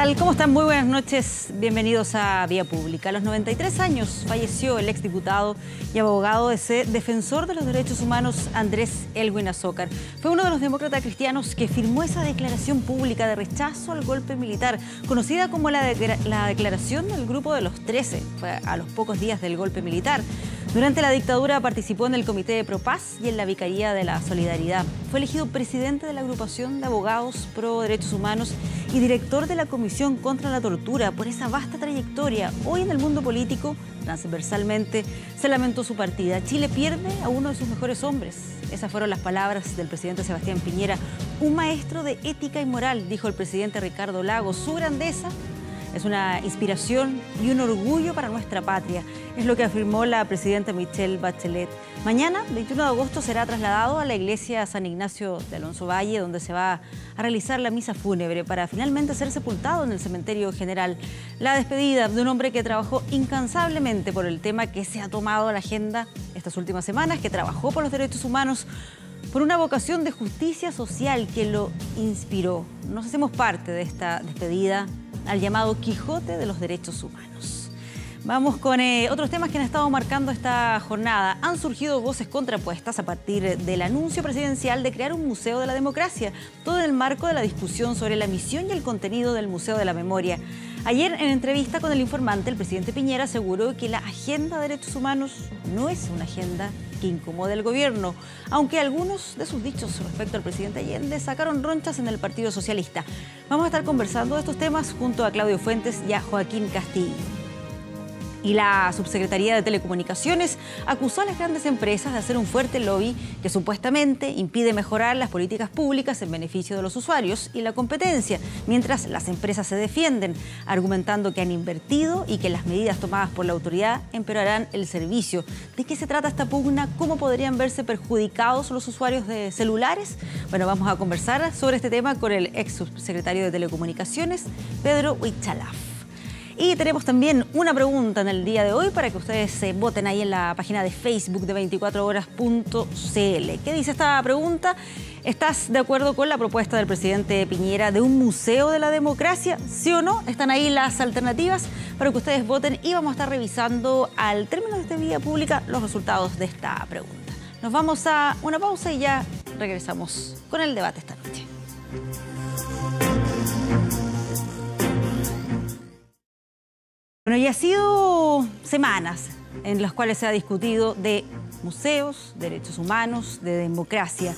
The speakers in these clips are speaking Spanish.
tal? ¿Cómo están? Muy buenas noches. Bienvenidos a Vía Pública. A los 93 años falleció el exdiputado y abogado defensor de los derechos humanos Andrés Elwin Azócar. Fue uno de los demócratas cristianos que firmó esa declaración pública de rechazo al golpe militar, conocida como la declaración del Grupo de los 13. Fue a los pocos días del golpe militar. Durante la dictadura participó en el Comité de Propaz y en la Vicaría de la Solidaridad. Fue elegido presidente de la agrupación de abogados pro derechos humanos y director de la Comisión contra la Tortura. Por esa vasta trayectoria, hoy en el mundo político, transversalmente, se lamentó su partida. Chile pierde a uno de sus mejores hombres. Esas fueron las palabras del presidente Sebastián Piñera. Un maestro de ética y moral, dijo el presidente Ricardo Lagos. Su grandeza es una inspiración y un orgullo para nuestra patria, es lo que afirmó la presidenta Michelle Bachelet. Mañana, 21 de agosto, será trasladado a la iglesia San Ignacio de Alonso Valle, donde se va a realizar la misa fúnebre para finalmente ser sepultado en el cementerio general. La despedida de un hombre que trabajó incansablemente por el tema que se ha tomado a la agenda estas últimas semanas, que trabajó por los derechos humanos, por una vocación de justicia social que lo inspiró. Nos hacemos parte de esta despedida al llamado Quijote de los Derechos Humanos. Vamos con otros temas que han estado marcando esta jornada. Han surgido voces contrapuestas a partir del anuncio presidencial de crear un Museo de la Democracia, todo en el marco de la discusión sobre la misión y el contenido del Museo de la Memoria. Ayer, en entrevista con El Informante, el presidente Piñera aseguró que la agenda de derechos humanos no es una agenda que incomode al gobierno, aunque algunos de sus dichos respecto al presidente Allende sacaron ronchas en el Partido Socialista. Vamos a estar conversando de estos temas junto a Claudio Fuentes y a Joaquín Castillo. Y la Subsecretaría de Telecomunicaciones acusó a las grandes empresas de hacer un fuerte lobby que supuestamente impide mejorar las políticas públicas en beneficio de los usuarios y la competencia, mientras las empresas se defienden, argumentando que han invertido y que las medidas tomadas por la autoridad empeorarán el servicio. ¿De qué se trata esta pugna? ¿Cómo podrían verse perjudicados los usuarios de celulares? Bueno, vamos a conversar sobre este tema con el ex subsecretario de Telecomunicaciones, Pedro Huichalaf. Y tenemos también una pregunta en el día de hoy para que ustedes voten ahí en la página de Facebook de 24horas.cl. ¿Qué dice esta pregunta? ¿Estás de acuerdo con la propuesta del presidente Piñera de un Museo de la Democracia? ¿Sí o no? Están ahí las alternativas para que ustedes voten y vamos a estar revisando al término de esta Vía Pública los resultados de esta pregunta. Nos vamos a una pausa y ya regresamos con el debate esta noche. Bueno, ya ha sido semanas en las cuales se ha discutido de museos, derechos humanos, de democracia.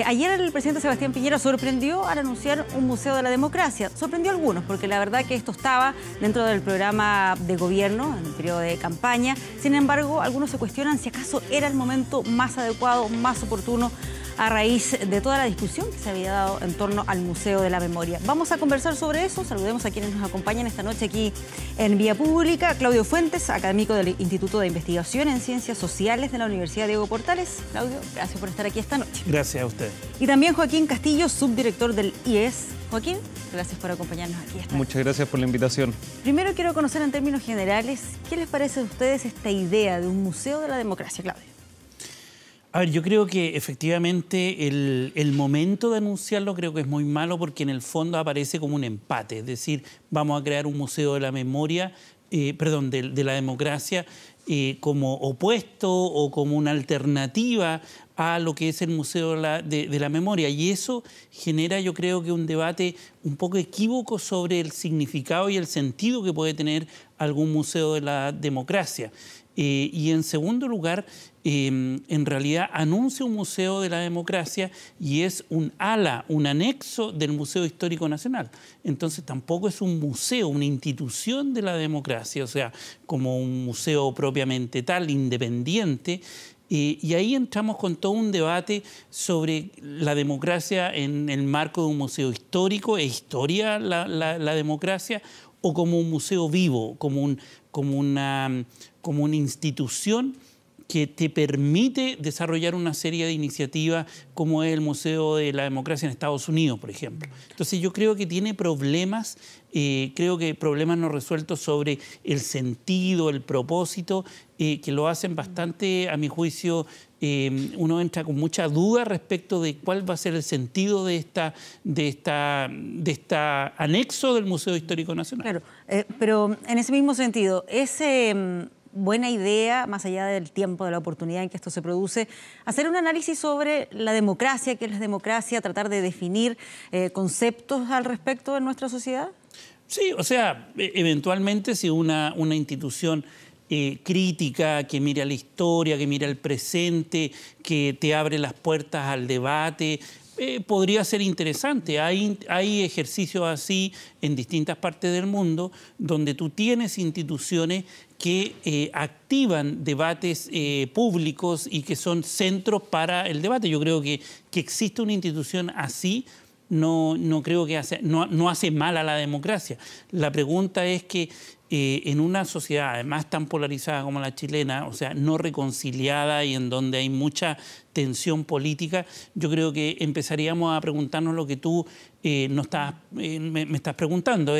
Ayer el presidente Sebastián Piñera sorprendió al anunciar un Museo de la Democracia. Sorprendió a algunos porque la verdad que esto estaba dentro del programa de gobierno, en el periodo de campaña. Sin embargo, algunos se cuestionan si acaso era el momento más adecuado, más oportuno, a raíz de toda la discusión que se había dado en torno al Museo de la Memoria. Vamos a conversar sobre eso. Saludemos a quienes nos acompañan esta noche aquí en Vía Pública. Claudio Fuentes, académico del Instituto de Investigación en Ciencias Sociales de la Universidad Diego Portales. Claudio, gracias por estar aquí esta noche. Gracias a usted. Y también Joaquín Castillo, subdirector del IES. Joaquín, gracias por acompañarnos aquí esta noche. Muchas gracias por la invitación. Primero quiero conocer en términos generales, ¿qué les parece a ustedes esta idea de un Museo de la Democracia, Claudio? A ver, yo creo que efectivamente el momento de anunciarlo creo que es muy malo porque en el fondo aparece como un empate. Es decir, vamos a crear un museo de la memoria, de la democracia como opuesto o como una alternativa a lo que es el Museo de la Memoria. Y eso genera, yo creo que un debate un poco equívoco sobre el significado y el sentido que puede tener algún museo de la democracia. Y en segundo lugar, en realidad anuncia un Museo de la Democracia y es un ala, un anexo del Museo Histórico Nacional. Entonces tampoco es un museo, una institución de la democracia, o sea, como un museo propiamente tal, independiente. Y ahí entramos con todo un debate sobre la democracia en el marco de un museo histórico. ¿Es historia la democracia? O como un museo vivo, como una institución que te permite desarrollar una serie de iniciativas como es el Museo de la Democracia en Estados Unidos, por ejemplo. Entonces yo creo que tiene problemas, creo que problemas no resueltos sobre el sentido, el propósito, que lo hacen bastante, a mi juicio, uno entra con mucha duda respecto de cuál va a ser el sentido de esta anexo del Museo Histórico Nacional. Claro, pero en ese mismo sentido, buena idea, más allá del tiempo, de la oportunidad en que esto se produce, hacer un análisis sobre la democracia, qué es la democracia, tratar de definir conceptos al respecto en nuestra sociedad. Sí, o sea, eventualmente si una institución crítica, que mira la historia, que mira el presente, que te abre las puertas al debate, podría ser interesante. Hay ejercicios así en distintas partes del mundo donde tú tienes instituciones que activan debates públicos y que son centros para el debate. Yo creo que existe una institución así no creo que no hace mal a la democracia. La pregunta es que en una sociedad además tan polarizada como la chilena, o sea, no reconciliada y en donde hay mucha tensión política, yo creo que empezaríamos a preguntarnos lo que tú me estás preguntando.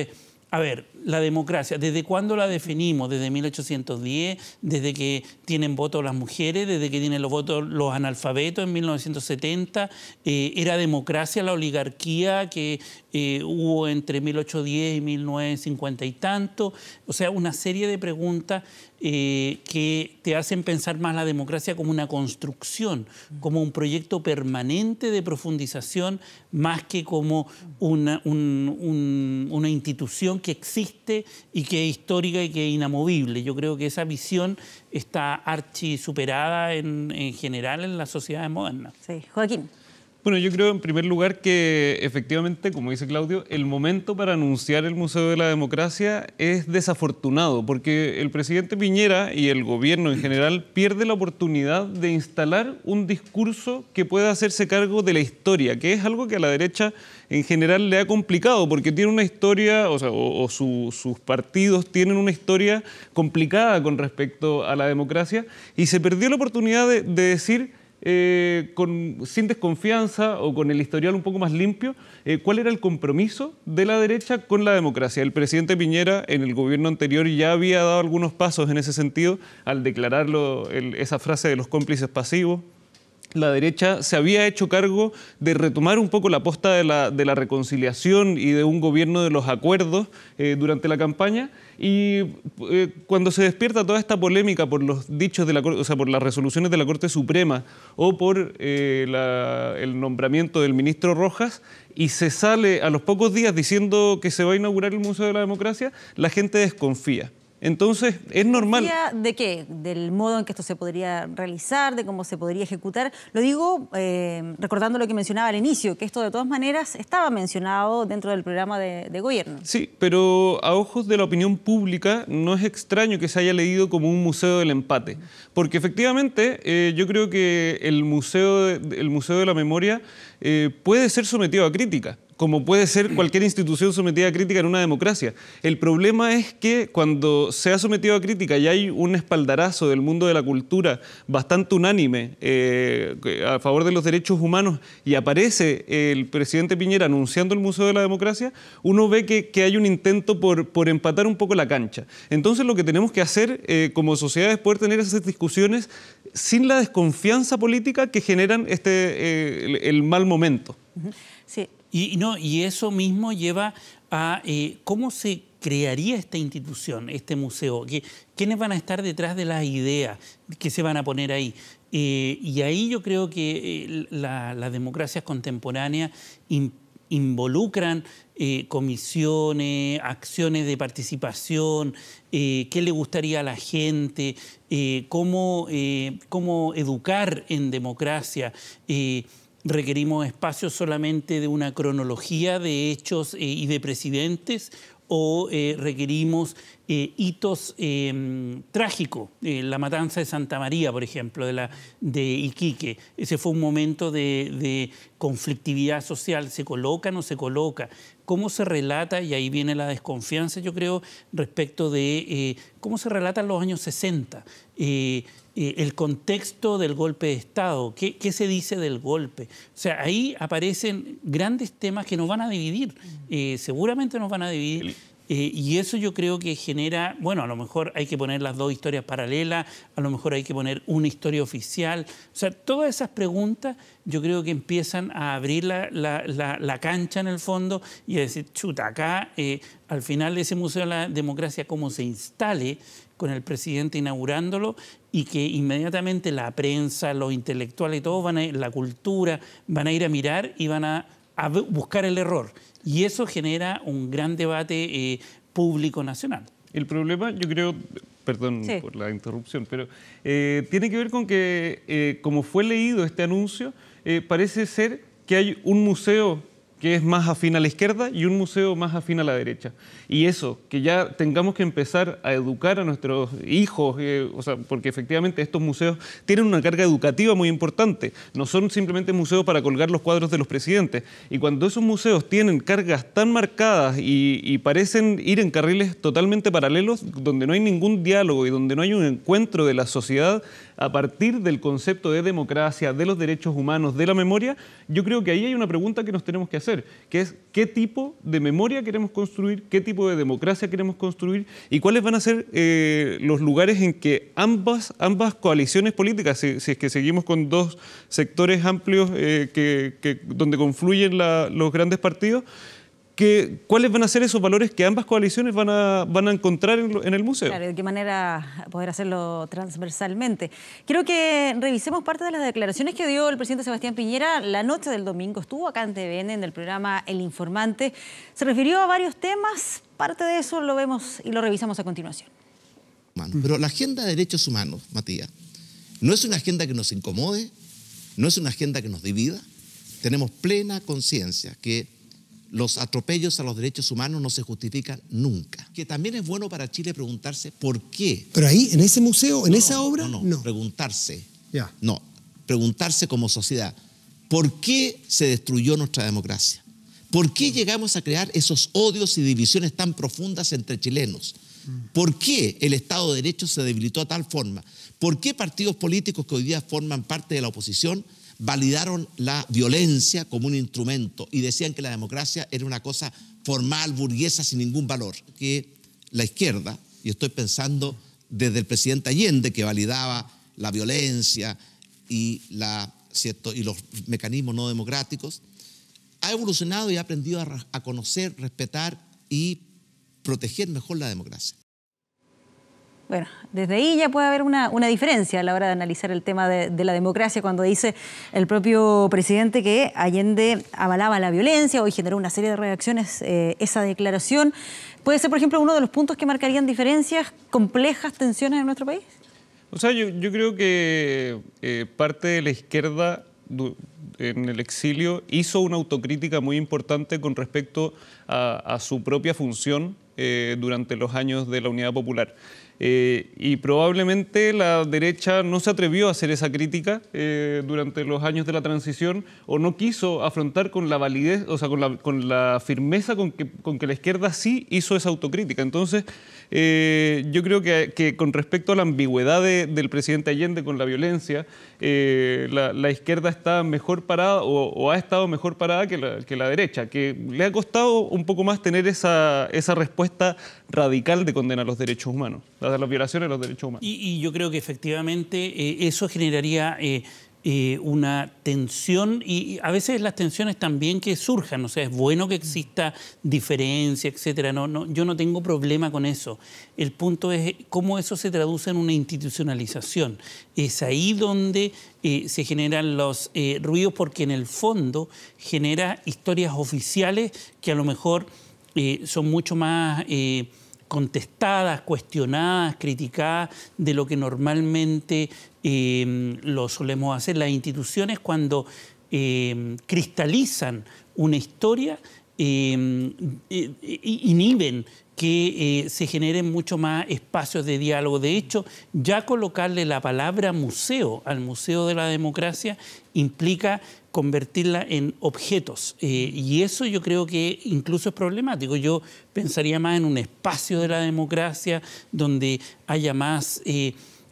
A ver, la democracia, ¿desde cuándo la definimos? ¿Desde 1810? ¿Desde que tienen voto las mujeres? ¿Desde que tienen los votos los analfabetos en 1970? ¿Era democracia la oligarquía que hubo entre 1810 y 1950 y tanto? O sea, una serie de preguntas que te hacen pensar más la democracia como una construcción, como un proyecto permanente de profundización, más que como una institución que existe y que es histórica y que es inamovible. Yo creo que esa visión está archi superada en general en las sociedades modernas. Sí, Joaquín. Bueno, yo creo en primer lugar que efectivamente, como dice Claudio, el momento para anunciar el Museo de la Democracia es desafortunado porque el presidente Piñera y el gobierno en general pierde la oportunidad de instalar un discurso que pueda hacerse cargo de la historia, que es algo que a la derecha en general le ha complicado porque tiene una historia, sus partidos tienen una historia complicada con respecto a la democracia y se perdió la oportunidad de decir sin desconfianza o con el historial un poco más limpio, cuál era el compromiso de la derecha con la democracia. El presidente Piñera en el gobierno anterior ya había dado algunos pasos en ese sentido al declarar esa frase de los cómplices pasivos. La derecha se había hecho cargo de retomar un poco la posta de la reconciliación y de un gobierno de los acuerdos durante la campaña y cuando se despierta toda esta polémica por los dichos de la Corte, o sea, por las resoluciones de la Corte Suprema o por el nombramiento del ministro Rojas y se sale a los pocos días diciendo que se va a inaugurar el Museo de la Democracia, la gente desconfía. Entonces, es normal. ¿De qué? ¿Del modo en que esto se podría realizar? ¿De cómo se podría ejecutar? Lo digo recordando lo que mencionaba al inicio, que esto de todas maneras estaba mencionado dentro del programa de gobierno. Sí, pero a ojos de la opinión pública no es extraño que se haya leído como un museo del empate. Porque efectivamente yo creo que el Museo de la Memoria puede ser sometido a crítica, como puede ser cualquier institución sometida a crítica en una democracia. El problema es que cuando se ha sometido a crítica y hay un espaldarazo del mundo de la cultura bastante unánime a favor de los derechos humanos y aparece el presidente Piñera anunciando el Museo de la Democracia, uno ve que hay un intento por empatar un poco la cancha. Entonces lo que tenemos que hacer como sociedad es poder tener esas discusiones sin la desconfianza política que generan el mal momento. Sí. Y eso mismo lleva a cómo se crearía esta institución, este museo, quiénes van a estar detrás de las ideas que se van a poner ahí. Y ahí yo creo que las democracias contemporáneas involucran comisiones, acciones de participación, qué le gustaría a la gente, cómo educar en democracia. ¿Requerimos espacios solamente de una cronología de hechos y de presidentes o requerimos hitos trágicos? La matanza de Santa María, por ejemplo, de Iquique. Ese fue un momento de conflictividad social. ¿Se coloca o no se coloca? cómo se relata, y ahí viene la desconfianza, yo creo, respecto de cómo se relatan los años 60. El contexto del golpe de Estado, qué se dice del golpe. O sea, ahí aparecen grandes temas que nos van a dividir, seguramente nos van a dividir. Y eso yo creo que genera, bueno, a lo mejor hay que poner las dos historias paralelas, a lo mejor hay que poner una historia oficial. O sea, todas esas preguntas yo creo que empiezan a abrir la cancha en el fondo y a decir, chuta, acá al final ese Museo de la Democracia, cómo se instale con el presidente inaugurándolo y que inmediatamente la prensa, los intelectuales y todos van a ir, la cultura, van a ir a mirar y van a buscar el error. Y eso genera un gran debate público nacional. El problema, yo creo, perdón por la interrupción, pero tiene que ver con que, como fue leído este anuncio, parece ser que hay un museo que es más afín a la izquierda y un museo más afín a la derecha. Y eso, que ya tengamos que empezar a educar a nuestros hijos, o sea, porque efectivamente estos museos tienen una carga educativa muy importante. No son simplemente museos para colgar los cuadros de los presidentes. Y cuando esos museos tienen cargas tan marcadas y parecen ir en carriles totalmente paralelos, donde no hay ningún diálogo y donde no hay un encuentro de la sociedad a partir del concepto de democracia, de los derechos humanos, de la memoria, yo creo que ahí hay una pregunta que nos tenemos que hacer, que es ¿qué tipo de memoria queremos construir? ¿Qué tipo de democracia queremos construir? ¿Y cuáles van a ser los lugares en que ambas coaliciones políticas, si es que seguimos con dos sectores amplios donde confluyen los grandes partidos, ¿cuáles van a ser esos valores que ambas coaliciones van a encontrar en el museo? Claro, de qué manera poder hacerlo transversalmente. Quiero que revisemos parte de las declaraciones que dio el presidente Sebastián Piñera la noche del domingo. Estuvo acá en TVN, en el programa El Informante. Se refirió a varios temas. Parte de eso lo vemos y lo revisamos a continuación. Pero la agenda de derechos humanos, Matías, no es una agenda que nos incomode, no es una agenda que nos divida. Tenemos plena conciencia que los atropellos a los derechos humanos no se justifican nunca. Que también es bueno para Chile preguntarse por qué. Pero ahí, en ese museo, en esa obra, no. Preguntarse. Ya. No, preguntarse como sociedad, ¿por qué se destruyó nuestra democracia? ¿Por qué llegamos a crear esos odios y divisiones tan profundas entre chilenos? ¿Por qué el Estado de Derecho se debilitó de tal forma? ¿Por qué partidos políticos que hoy día forman parte de la oposición validaron la violencia como un instrumento y decían que la democracia era una cosa formal, burguesa, sin ningún valor? Que la izquierda, y estoy pensando desde el presidente Allende, que validaba la violencia y los mecanismos no democráticos, ha evolucionado y ha aprendido a conocer, respetar y proteger mejor la democracia. Bueno, desde ahí ya puede haber una diferencia a la hora de analizar el tema de la democracia, cuando dice el propio presidente que Allende avalaba la violencia. Hoy generó una serie de reacciones esa declaración. ¿Puede ser, por ejemplo, uno de los puntos que marcarían diferencias, complejas tensiones en nuestro país? O sea, yo creo que parte de la izquierda en el exilio hizo una autocrítica muy importante con respecto a su propia función durante los años de la Unidad Popular. Y probablemente la derecha no se atrevió a hacer esa crítica durante los años de la transición, o no quiso afrontar con la validez, o sea, con la firmeza con que la izquierda sí hizo esa autocrítica. Entonces, yo creo que con respecto a la ambigüedad del presidente Allende con la violencia, la izquierda está mejor parada o ha estado mejor parada que la derecha, que le ha costado un poco más tener esa respuesta radical de condena a los derechos humanos, a las violaciones de los derechos humanos. Y yo creo que efectivamente eso generaría una tensión, y a veces las tensiones también que surjan, o sea, es bueno que exista diferencia, etcétera. Yo no tengo problema con eso. El punto es cómo eso se traduce en una institucionalización. Es ahí donde se generan los ruidos, porque en el fondo genera historias oficiales que a lo mejor son mucho más contestadas, cuestionadas, criticadas de lo que normalmente lo solemos hacer. Las instituciones, cuando cristalizan una historia, inhiben que se generen mucho más espacios de diálogo. De hecho, ya colocarle la palabra museo al Museo de la Democracia implica convertirla en objetos. Y eso yo creo que incluso es problemático. Yo pensaría más en un espacio de la democracia donde haya más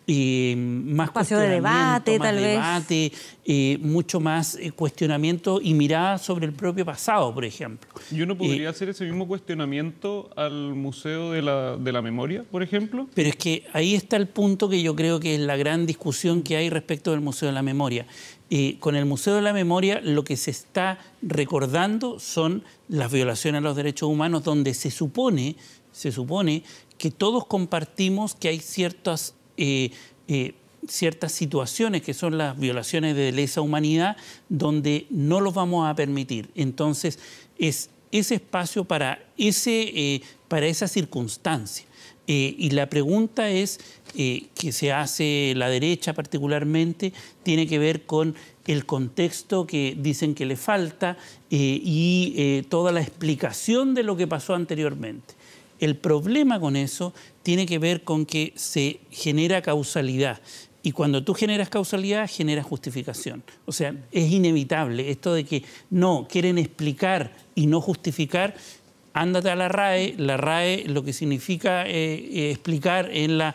espacio de debate, más tal debate, mucho más cuestionamiento y mirada sobre el propio pasado, por ejemplo. ¿Y uno podría hacer ese mismo cuestionamiento al Museo de la Memoria, por ejemplo? Pero es que ahí está el punto que yo creo que es la gran discusión que hay respecto del Museo de la Memoria. Con el Museo de la Memoria lo que se está recordando son las violaciones a los derechos humanos, donde se supone que todos compartimos que hay ciertas situaciones que son las violaciones de lesa humanidad donde no los vamos a permitir. Entonces, es ese espacio para esa circunstancia. Y la pregunta es, que se hace la derecha particularmente, tiene que ver con el contexto que dicen que le falta y toda la explicación de lo que pasó anteriormente. El problema con eso tiene que ver con que se genera causalidad. Y cuando tú generas causalidad, generas justificación. O sea, es inevitable esto de que no quieren explicar y no justificar. Ándate a la RAE. La RAE lo que significa explicar en la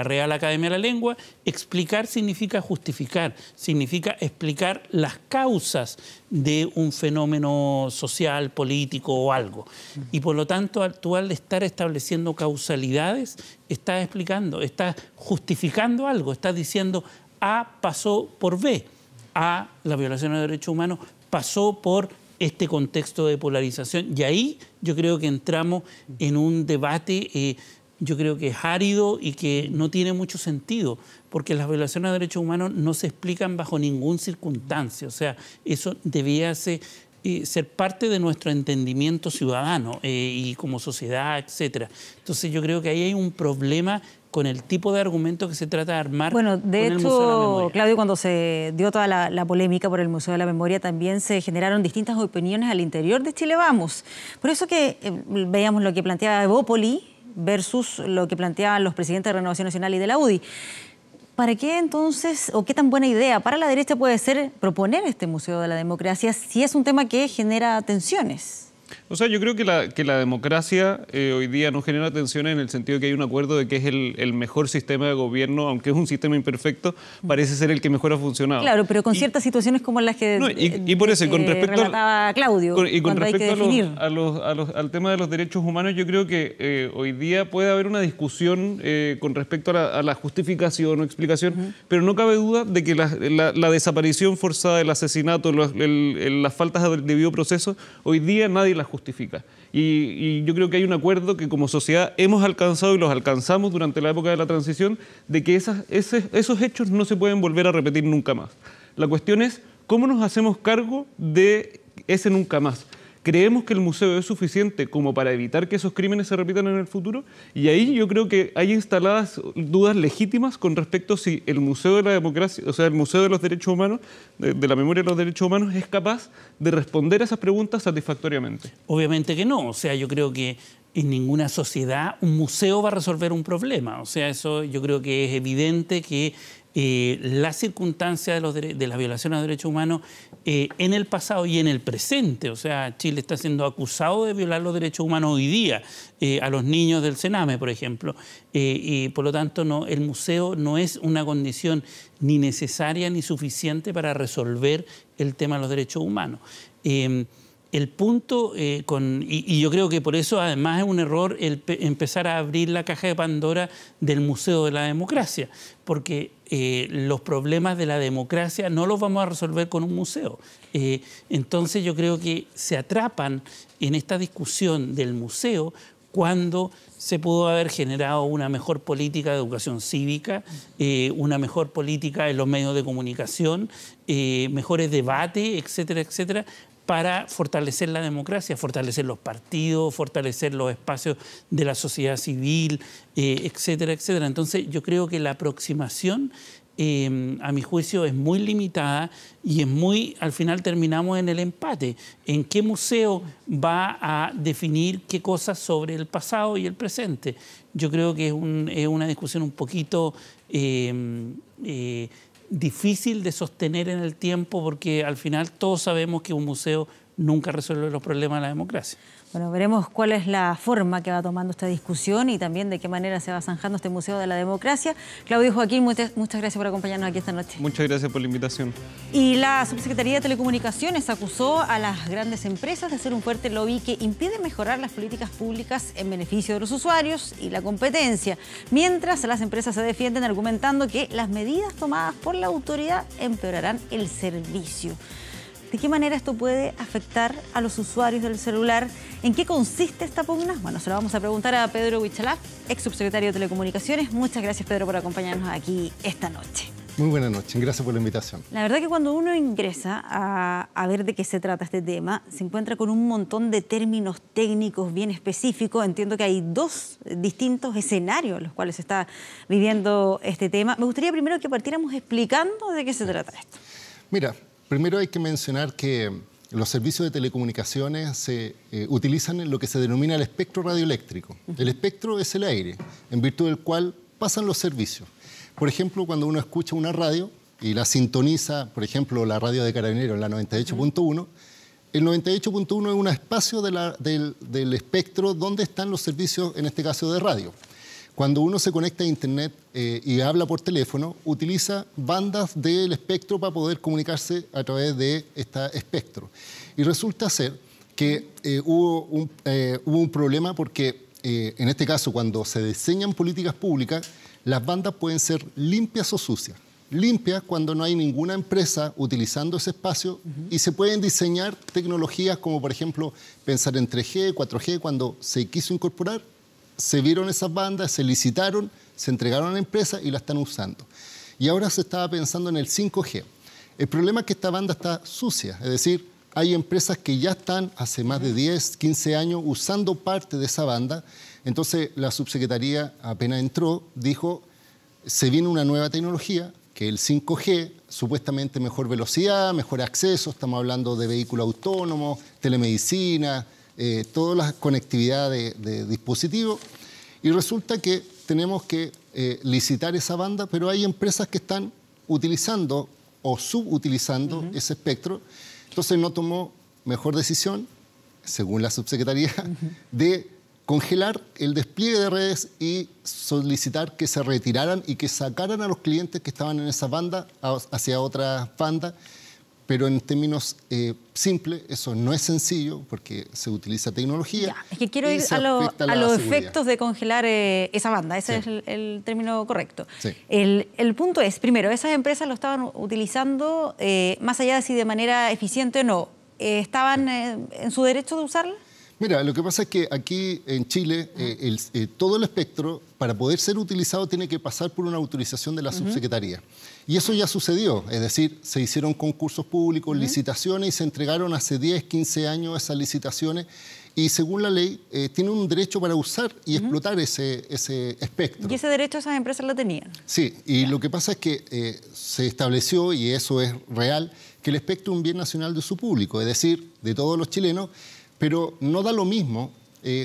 Real Academia de la Lengua, explicar significa justificar, significa explicar las causas de un fenómeno social, político o algo. Y por lo tanto, tú al estar estableciendo causalidades, estás explicando, estás justificando algo, estás diciendo A pasó por B, A, la violación de derechos humanos, pasó por este contexto de polarización. Y ahí yo creo que entramos en un debate yo creo que es árido y que no tiene mucho sentido, porque las violaciones de derechos humanos no se explican bajo ninguna circunstancia. O sea, eso debía ser parte de nuestro entendimiento ciudadano y como sociedad, etcétera. Entonces yo creo que ahí hay un problema con el tipo de argumento que se trata de armar. Bueno, de hecho, Claudio, cuando se dio toda la polémica por el Museo de la Memoria, también se generaron distintas opiniones al interior de Chile Vamos. Por eso que veíamos lo que planteaba Evópoli versus lo que planteaban los presidentes de Renovación Nacional y de la UDI. ¿Para qué entonces, o qué tan buena idea para la derecha puede ser proponer este Museo de la Democracia si es un tema que genera tensiones? O sea, yo creo que la democracia hoy día no genera tensiones en el sentido de que hay un acuerdo de que es el mejor sistema de gobierno, aunque es un sistema imperfecto, parece ser el que mejor ha funcionado. Claro, pero con ciertas situaciones como las que y por eso, con respecto relataba Claudio, y con respecto al tema de los derechos humanos, yo creo que hoy día puede haber una discusión con respecto a la justificación o explicación, pero no cabe duda de que la desaparición forzada, el asesinato, las faltas de debido proceso, hoy día nadie las justifica. Y yo creo que hay un acuerdo que como sociedad hemos alcanzado y los alcanzamos durante la época de la transición, de que esos hechos no se pueden volver a repetir nunca más. La cuestión es cómo nos hacemos cargo de ese nunca más. ¿Creemos que el museo es suficiente como para evitar que esos crímenes se repitan en el futuro? Y ahí yo creo que hay instaladas dudas legítimas con respecto a si el Museo de la Democracia, o sea, el Museo de los Derechos Humanos, de la Memoria de los Derechos Humanos, es capaz de responder a esas preguntas satisfactoriamente. Obviamente que no. O sea, yo creo que en ninguna sociedad un museo va a resolver un problema. O sea, eso yo creo que es evidente que las circunstancias de las violaciones de derechos humanos en el pasado y en el presente. O sea, Chile está siendo acusado de violar los derechos humanos hoy día a los niños del Sename, por ejemplo. Y por lo tanto, el museo no es una condición ni necesaria ni suficiente para resolver el tema de los derechos humanos. El punto, y yo creo que por eso además es un error empezar a abrir la caja de Pandora del Museo de la Democracia, porque los problemas de la democracia no los vamos a resolver con un museo. Entonces yo creo que se atrapan en esta discusión del museo cuando se pudo haber generado una mejor política de educación cívica, una mejor política en los medios de comunicación, mejores debates, etcétera, etcétera, para fortalecer la democracia, fortalecer los partidos, fortalecer los espacios de la sociedad civil, etcétera, etcétera. Entonces, yo creo que la aproximación a mi juicio, es muy limitada y al final terminamos en el empate. ¿En qué museo va a definir qué cosas sobre el pasado y el presente? Yo creo que es una discusión un poquito difícil de sostener en el tiempo, porque al final todos sabemos que un museo nunca resuelve los problemas de la democracia. Bueno, veremos cuál es la forma que va tomando esta discusión y también de qué manera se va zanjando este Museo de la Democracia. Claudio Joaquín, muchas gracias por acompañarnos aquí esta noche. Muchas gracias por la invitación. Y la Subsecretaría de Telecomunicaciones acusó a las grandes empresas de hacer un fuerte lobby que impide mejorar las políticas públicas en beneficio de los usuarios y la competencia, mientras las empresas se defienden argumentando que las medidas tomadas por la autoridad empeorarán el servicio. ¿De qué manera esto puede afectar a los usuarios del celular? ¿En qué consiste esta pugna? Bueno, se lo vamos a preguntar a Pedro Huichalaf, ex subsecretario de Telecomunicaciones. Muchas gracias, Pedro, por acompañarnos aquí esta noche. Muy buenas noches, gracias por la invitación. La verdad que cuando uno ingresa a ver de qué se trata este tema, se encuentra con un montón de términos técnicos bien específicos. Entiendo que hay dos distintos escenarios en los cuales se está viviendo este tema. Me gustaría primero que partiéramos explicando de qué se trata esto. Mira, primero hay que mencionar que los servicios de telecomunicaciones se utilizan en lo que se denomina el espectro radioeléctrico. El espectro es el aire, en virtud del cual pasan los servicios. Por ejemplo, cuando uno escucha una radio y la sintoniza, por ejemplo, la radio de Carabineros, la 98.1, el 98.1 es un espacio del espectro donde están los servicios, en este caso de radio. Cuando uno se conecta a Internet y habla por teléfono, utiliza bandas del espectro para poder comunicarse a través de este espectro. Y resulta ser que hubo un problema porque, en este caso, cuando se diseñan políticas públicas, las bandas pueden ser limpias o sucias. Limpias cuando no hay ninguna empresa utilizando ese espacio y se pueden diseñar tecnologías como, por ejemplo, pensar en 3G, 4G, cuando se quiso incorporar. Se vieron esas bandas, se licitaron, se entregaron a la empresa y la están usando. Y ahora se estaba pensando en el 5G. El problema es que esta banda está sucia, es decir, hay empresas que ya están hace más de 10, 15 años usando parte de esa banda. Entonces la subsecretaría apenas entró, dijo, se viene una nueva tecnología, que el 5G, supuestamente mejor velocidad, mejor acceso, estamos hablando de vehículos autónomos, telemedicina, toda la conectividad de dispositivos, y resulta que tenemos que licitar esa banda, pero hay empresas que están utilizando o subutilizando ese espectro. Entonces no tomó mejor decisión, según la subsecretaría, de congelar el despliegue de redes y solicitar que se retiraran y que sacaran a los clientes que estaban en esa banda hacia otras bandas. Pero en términos simples, eso no es sencillo porque se utiliza tecnología. Ya, es que quiero ir a los efectos de congelar esa banda, ese es el término correcto. Sí. El punto es, primero, esas empresas lo estaban utilizando más allá de si de manera eficiente o no. ¿Estaban en su derecho de usarla? Mira, lo que pasa es que aquí en Chile todo el espectro, para poder ser utilizado, tiene que pasar por una autorización de la subsecretaría. Y eso ya sucedió, es decir, se hicieron concursos públicos, licitaciones, y se entregaron hace 10, 15 años esas licitaciones, y según la ley tienen un derecho para usar y explotar ese espectro. ¿Y ese derecho esas empresas lo tenían? Sí, y lo que pasa es que se estableció, y eso es real, que el espectro es un bien nacional de uso público, es decir, de todos los chilenos, pero no da lo mismo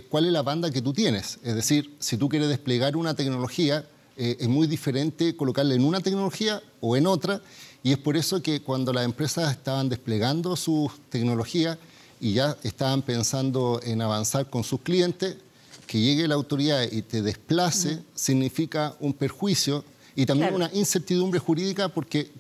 cuál es la banda que tú tienes. Es decir, si tú quieres desplegar una tecnología, es muy diferente colocarla en una tecnología o en otra, y es por eso que cuando las empresas estaban desplegando sus tecnologías y ya estaban pensando en avanzar con sus clientes, que llegue la autoridad y te desplace significa un perjuicio y también una incertidumbre jurídica porque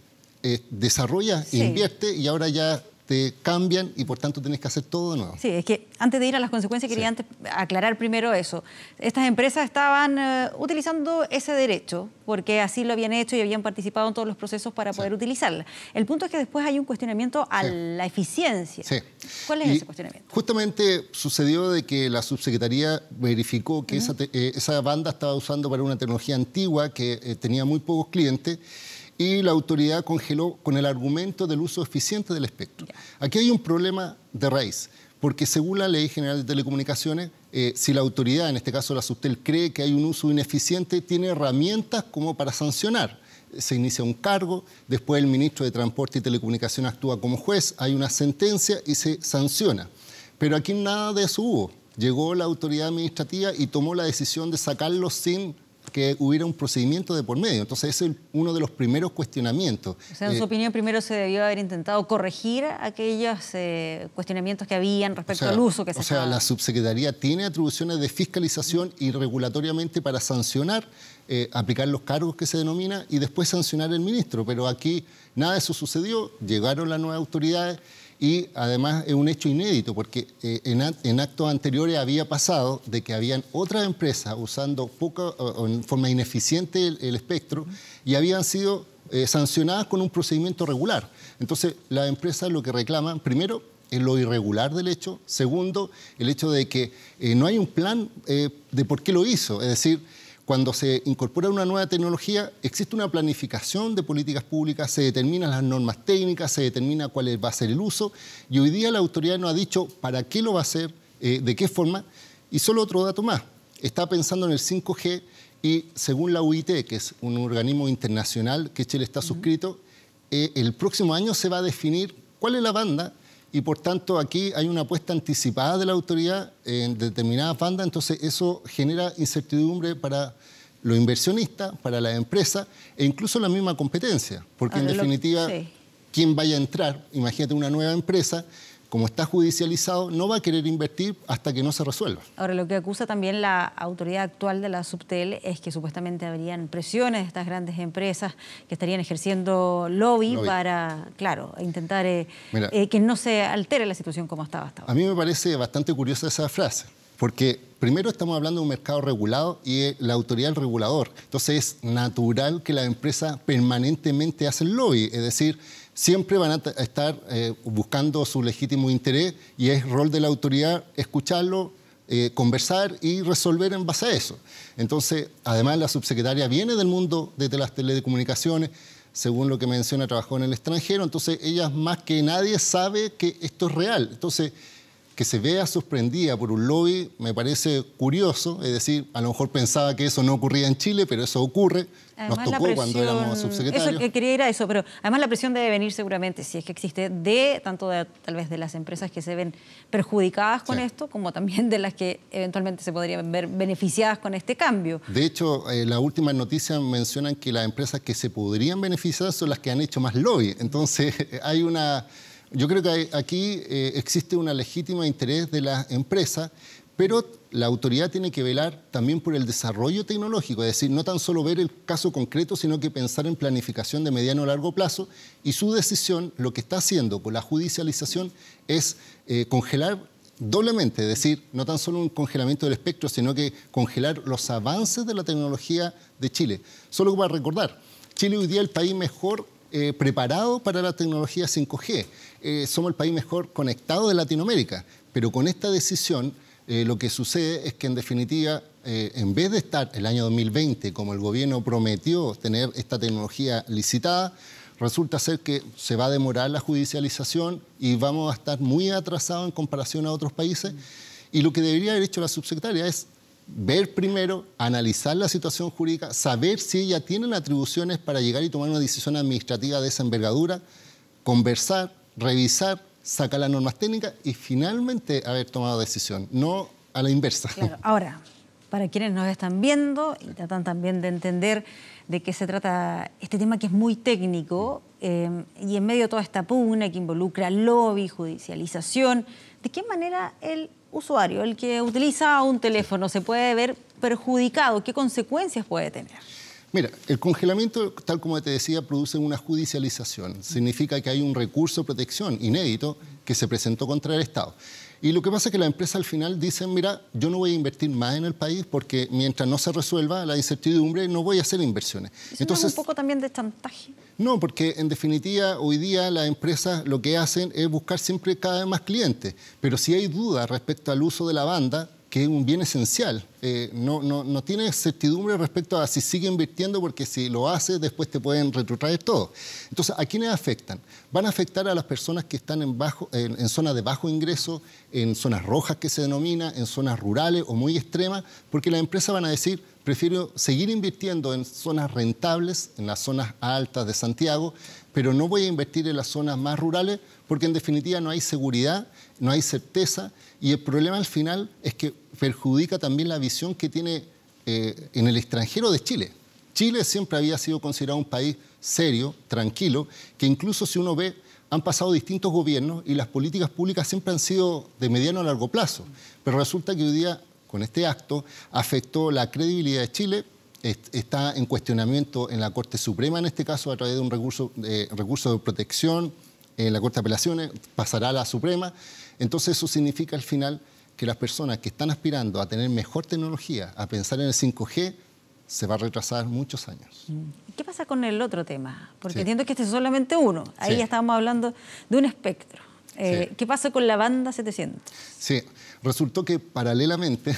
desarrollas, invierte y ahora ya te cambian y por tanto tienes que hacer todo de nuevo. Sí, es que antes de ir a las consecuencias quería antes aclarar primero eso. Estas empresas estaban utilizando ese derecho porque así lo habían hecho y habían participado en todos los procesos para poder utilizarla. El punto es que después hay un cuestionamiento a la eficiencia. Sí. ¿Cuál es ese cuestionamiento? Justamente sucedió de que la subsecretaría verificó que esa banda estaba usando para una tecnología antigua que tenía muy pocos clientes, y la autoridad congeló con el argumento del uso eficiente del espectro. Aquí hay un problema de raíz, porque según la Ley General de Telecomunicaciones, si la autoridad, en este caso la Subtel, cree que hay un uso ineficiente, tiene herramientas como para sancionar. se inicia un cargo, después el ministro de Transporte y Telecomunicaciones actúa como juez, hay una sentencia y se sanciona. Pero aquí nada de eso hubo. Llegó la autoridad administrativa y tomó la decisión de sacarlo sin que hubiera un procedimiento de por medio. Entonces ese es uno de los primeros cuestionamientos. O sea, en su opinión, primero se debió haber intentado corregir aquellos cuestionamientos que habían respecto al uso que se estaba... la subsecretaría tiene atribuciones de fiscalización y regulatoriamente para sancionar, aplicar los cargos que se denomina y después sancionar al ministro. Pero aquí nada de eso sucedió, llegaron las nuevas autoridades y además es un hecho inédito porque en actos anteriores había pasado de que habían otras empresas usando o en forma ineficiente el espectro y habían sido sancionadas con un procedimiento regular. Entonces, las empresas lo que reclaman, primero, es lo irregular del hecho. Segundo, el hecho de que no hay un plan de por qué lo hizo. Es decir, cuando se incorpora una nueva tecnología, existe una planificación de políticas públicas, se determinan las normas técnicas, se determina cuál va a ser el uso, y hoy día la autoridad nos ha dicho para qué lo va a hacer, de qué forma, y solo otro dato más. Está pensando en el 5G y según la UIT, que es un organismo internacional que Chile está suscrito, el próximo año se va a definir cuál es la banda y por tanto aquí hay una apuesta anticipada de la autoridad en determinadas bandas, entonces eso genera incertidumbre para los inversionistas, para las empresas e incluso la misma competencia, porque en definitiva, ¿quién vaya a entrar? Imagínate una nueva empresa, como está judicializado, no va a querer invertir hasta que no se resuelva. Ahora, lo que acusa también la autoridad actual de la Subtel es que supuestamente habrían presiones de estas grandes empresas que estarían ejerciendo lobby. Para, claro, intentar que no se altere la situación como estaba hasta ahora. A mí me parece bastante curiosa esa frase, porque primero estamos hablando de un mercado regulado y la autoridad del regulador. Entonces es natural que las empresas permanentemente hacen lobby, es decir, siempre van a estar buscando su legítimo interés y es rol de la autoridad escucharlo, conversar y resolver en base a eso. Entonces, además la subsecretaria viene del mundo de las telecomunicaciones, según lo que menciona, trabajó en el extranjero, entonces ella más que nadie sabe que esto es real. Entonces, que se vea sorprendida por un lobby me parece curioso, es decir, a lo mejor pensaba que eso no ocurría en Chile, pero eso ocurre. Además, nos tocó cuando éramos subsecretarios. Eso, que quería ir a eso, pero además la presión debe venir seguramente, si es que existe, tanto tal vez de las empresas que se ven perjudicadas con esto, como también de las que eventualmente se podrían ver beneficiadas con este cambio. De hecho, las últimas noticias mencionan que las empresas que se podrían beneficiar son las que han hecho más lobby. Entonces, hay una... Yo creo que aquí existe un legítimo interés de las empresas, pero la autoridad tiene que velar también por el desarrollo tecnológico, es decir, no tan solo ver el caso concreto, sino que pensar en planificación de mediano o largo plazo, y su decisión, lo que está haciendo con la judicialización, es congelar doblemente, es decir, no tan solo un congelamiento del espectro, sino que congelar los avances de la tecnología de Chile. Solo para recordar, Chile hoy día es el país mejor preparado para la tecnología 5G. Somos el país mejor conectado de Latinoamérica, pero con esta decisión lo que sucede es que en definitiva, en vez de estar el año 2020, como el gobierno prometió tener esta tecnología licitada, resulta ser que se va a demorar la judicialización y vamos a estar muy atrasados en comparación a otros países. Y lo que debería haber hecho la subsecretaria es ver primero, analizar la situación jurídica, saber si ella tiene las atribuciones para llegar y tomar una decisión administrativa de esa envergadura, conversar, revisar, sacar las normas técnicas y finalmente haber tomado decisión, no a la inversa. Claro. Ahora, para quienes nos están viendo y tratan también de entender de qué se trata este tema que es muy técnico y en medio de toda esta pugna que involucra lobby, judicialización, ¿de qué manera el usuario, el que utiliza un teléfono, se puede ver perjudicado? ¿Qué consecuencias puede tener? Mira, el congelamiento, tal como te decía, produce una judicialización. Significa que hay un recurso de protección inédito que se presentó contra el Estado. Y lo que pasa es que las empresas al final dicen, mira, yo no voy a invertir más en el país porque mientras no se resuelva la incertidumbre no voy a hacer inversiones. Entonces, ¿no es un poco también de chantaje? No, porque en definitiva hoy día las empresas lo que hacen es buscar siempre cada vez más clientes. Pero si hay dudas respecto al uso de la banda, que es un bien esencial, no tiene certidumbre respecto a si sigue invirtiendo, porque si lo hace después te pueden retrotraer todo. Entonces, ¿a quiénes afectan? Van a afectar a las personas que están en zonas de bajo ingreso, en zonas rojas que se denomina, en zonas rurales o muy extremas, porque las empresas van a decir, prefiero seguir invirtiendo en zonas rentables, en las zonas altas de Santiago, pero no voy a invertir en las zonas más rurales porque en definitiva no hay seguridad, no hay certeza y el problema al final es que perjudica también la visión que tiene en el extranjero de Chile. Chile siempre había sido considerado un país serio, tranquilo, que incluso si uno ve, han pasado distintos gobiernos y las políticas públicas siempre han sido de mediano a largo plazo. Pero resulta que hoy día, con este acto, afectó la credibilidad de Chile, está en cuestionamiento en la Corte Suprema, en este caso a través de un recurso de protección, en la Corte de Apelaciones, pasará a la Suprema. Entonces eso significa al final que las personas que están aspirando a tener mejor tecnología, a pensar en el 5G, se va a retrasar muchos años. ¿Qué pasa con el otro tema? Porque Sí. entiendo que este es solamente uno. Ahí Sí. ya estábamos hablando de un espectro. Sí. ¿Qué pasa con la banda 700? Sí, resultó que paralelamente,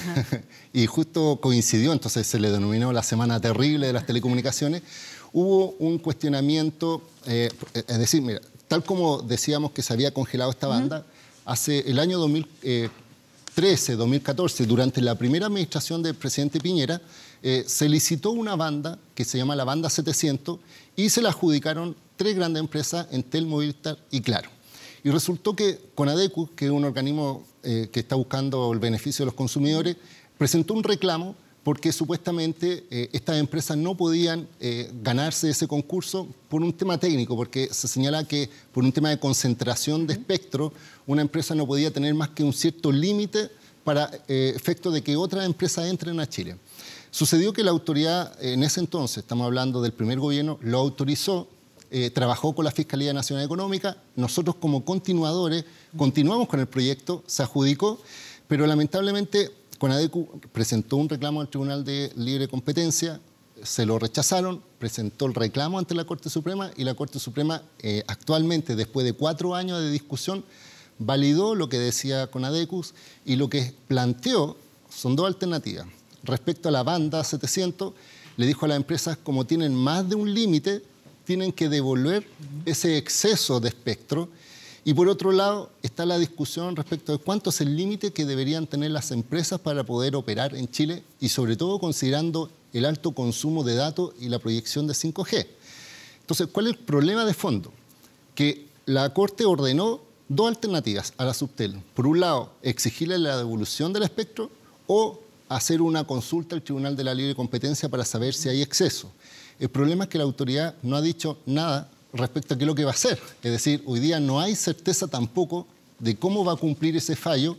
y justo coincidió, entonces se le denominó la Semana Terrible de las Telecomunicaciones, hubo un cuestionamiento, es decir, mira, tal como decíamos que se había congelado esta banda, hace el año 2013, 2014, durante la primera administración del presidente Piñera, se licitó una banda que se llama la banda 700 y se la adjudicaron 3 grandes empresas, Entel, Movistar y Claro. Y resultó que Conadecu, que es un organismo que está buscando el beneficio de los consumidores, presentó un reclamo porque supuestamente estas empresas no podían ganarse ese concurso por un tema técnico, porque se señala que por un tema de concentración de espectro, una empresa no podía tener más que un cierto límite para efecto de que otras empresas entren a Chile. Sucedió que la autoridad en ese entonces, estamos hablando del primer gobierno, lo autorizó, trabajó con la Fiscalía Nacional Económica, nosotros como continuadores continuamos con el proyecto, se adjudicó, pero lamentablemente Conadecu presentó un reclamo al Tribunal de Libre Competencia, se lo rechazaron, presentó el reclamo ante la Corte Suprema y la Corte Suprema actualmente, después de 4 años de discusión, validó lo que decía Conadecu y lo que planteó son 2 alternativas. Respecto a la banda 700, le dijo a las empresas, como tienen más de un límite, tienen que devolver ese exceso de espectro. Y por otro lado, está la discusión respecto de cuánto es el límite que deberían tener las empresas para poder operar en Chile y sobre todo considerando el alto consumo de datos y la proyección de 5G. Entonces, ¿cuál es el problema de fondo? Que la Corte ordenó 2 alternativas a la Subtel. Por un lado, exigirle la devolución del espectro o hacer una consulta al Tribunal de la Libre Competencia para saber si hay exceso. El problema es que la autoridad no ha dicho nada respecto a qué es lo que va a hacer. Es decir, hoy día no hay certeza tampoco de cómo va a cumplir ese fallo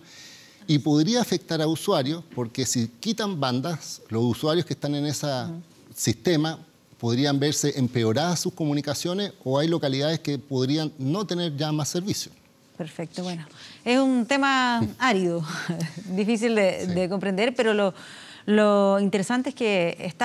y podría afectar a usuarios porque si quitan bandas, los usuarios que están en ese sistema podrían verse empeoradas sus comunicaciones o hay localidades que podrían no tener ya más servicio. Perfecto, bueno. Es un tema árido, difícil de comprender, pero lo interesante es que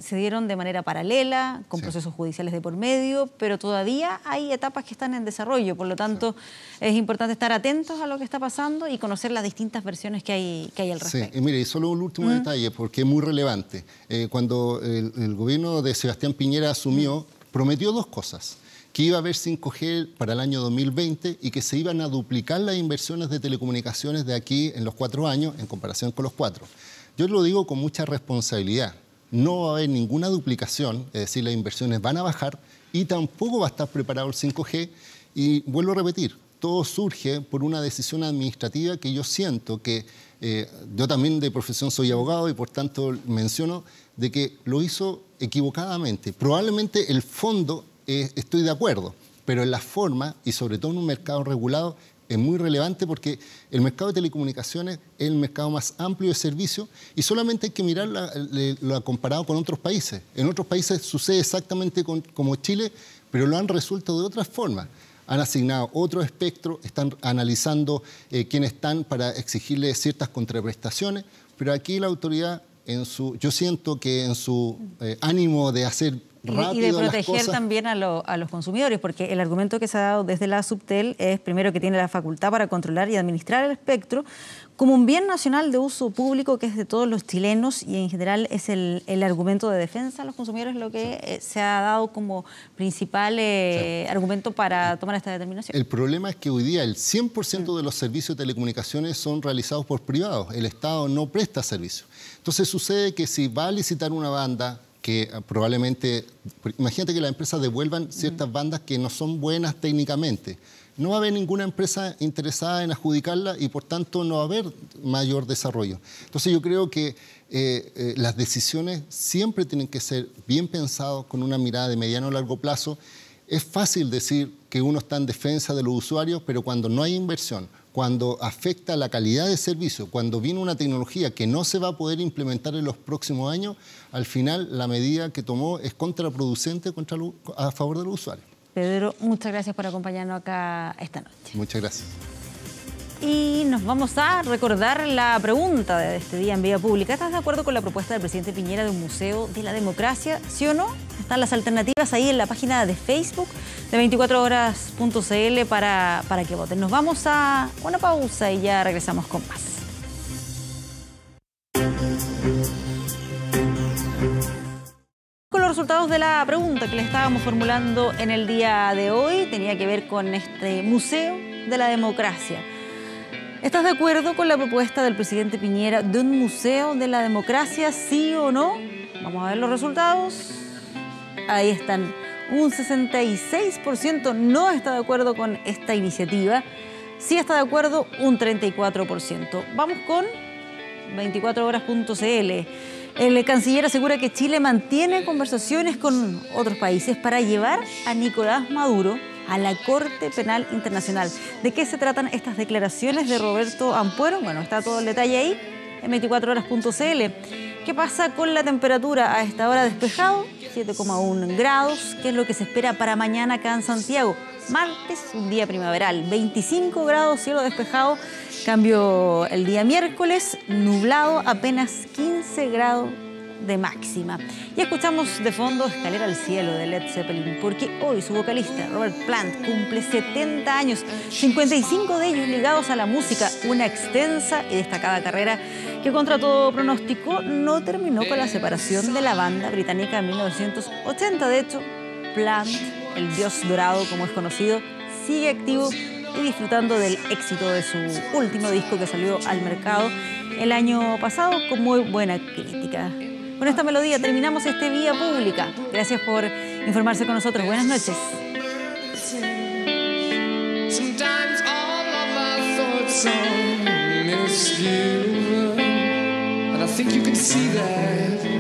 se dieron de manera paralela, con procesos judiciales de por medio, pero todavía hay etapas que están en desarrollo. Por lo tanto, es importante estar atentos a lo que está pasando y conocer las distintas versiones que hay al respecto. Sí, y mire, y solo un último detalle, porque es muy relevante. Cuando el gobierno de Sebastián Piñera asumió, prometió 2 cosas. Que iba a haber 5G para el año 2020 y que se iban a duplicar las inversiones de telecomunicaciones de aquí en los 4 años en comparación con los 4. Yo lo digo con mucha responsabilidad. No va a haber ninguna duplicación, es decir, las inversiones van a bajar y tampoco va a estar preparado el 5G. Y vuelvo a repetir, todo surge por una decisión administrativa que yo siento que, yo también de profesión soy abogado y por tanto menciono de que lo hizo equivocadamente. Probablemente el fondo estoy de acuerdo, pero en la forma y sobre todo en un mercado regulado es muy relevante porque el mercado de telecomunicaciones es el mercado más amplio de servicios y solamente hay que mirarlo comparado con otros países. En otros países sucede exactamente como Chile, pero lo han resuelto de otras formas. Han asignado otro espectro, están analizando quiénes están para exigirle ciertas contraprestaciones, pero aquí la autoridad, yo siento que en su ánimo de hacer rápido y de las proteger cosas. también a los consumidores, porque el argumento que se ha dado desde la Subtel es, primero, que tiene la facultad para controlar y administrar el espectro como un bien nacional de uso público que es de todos los chilenos, y en general es el argumento de defensa a los consumidores lo que se ha dado como principal argumento para tomar esta determinación. El problema es que hoy día el 100% de los servicios de telecomunicaciones son realizados por privados. El Estado no presta servicio. Entonces sucede que si va a licitar una banda que probablemente, imagínate que las empresas devuelvan ciertas bandas que no son buenas técnicamente. No va a haber ninguna empresa interesada en adjudicarla y por tanto no va a haber mayor desarrollo. Entonces yo creo que las decisiones siempre tienen que ser bien pensadas con una mirada de mediano a largo plazo. Es fácil decir que uno está en defensa de los usuarios, pero cuando no hay inversión, cuando afecta la calidad de servicio, cuando viene una tecnología que no se va a poder implementar en los próximos años, al final la medida que tomó es contraproducente a favor de los usuarios. Pedro, muchas gracias por acompañarnos acá esta noche. Muchas gracias. Y nos vamos a recordar la pregunta de este día en Vía Pública. ¿Estás de acuerdo con la propuesta del presidente Piñera de un museo de la democracia? ¿Sí o no? Están las alternativas ahí en la página de Facebook de 24horas.cl para que voten. Nos vamos a una pausa y ya regresamos con más. Con los resultados de la pregunta que le estábamos formulando en el día de hoy, tenía que ver con este Museo de la Democracia. ¿Estás de acuerdo con la propuesta del presidente Piñera de un museo de la democracia, sí o no? Vamos a ver los resultados. Ahí están. Un 66% no está de acuerdo con esta iniciativa. Sí está de acuerdo un 34%. Vamos con 24horas.cl. El canciller asegura que Chile mantiene conversaciones con otros países para llevar a Nicolás Maduro a la Corte Penal Internacional. ¿De qué se tratan estas declaraciones de Roberto Ampuero? Bueno, está todo el detalle ahí en 24horas.cl. ¿Qué pasa con la temperatura a esta hora? Despejado, 7,1 grados, que es lo que se espera para mañana acá en Santiago. Martes, un día primaveral, 25 grados, cielo despejado. Cambio el día miércoles, nublado, apenas 15 grados de máxima. Y escuchamos de fondo Escalera al Cielo de Led Zeppelin, porque hoy su vocalista Robert Plant cumple 70 años, 55 de ellos ligados a la música, una extensa y destacada carrera que contra todo pronóstico no terminó con la separación de la banda británica en 1980. De hecho, Plant, el dios dorado como es conocido, sigue activo y disfrutando del éxito de su último disco que salió al mercado el año pasado con muy buena crítica. Con esta melodía terminamos este Vía Pública. Gracias por informarse con nosotros. Buenas noches. Sometimes all of our thoughts are minuscule, and I think you can see that.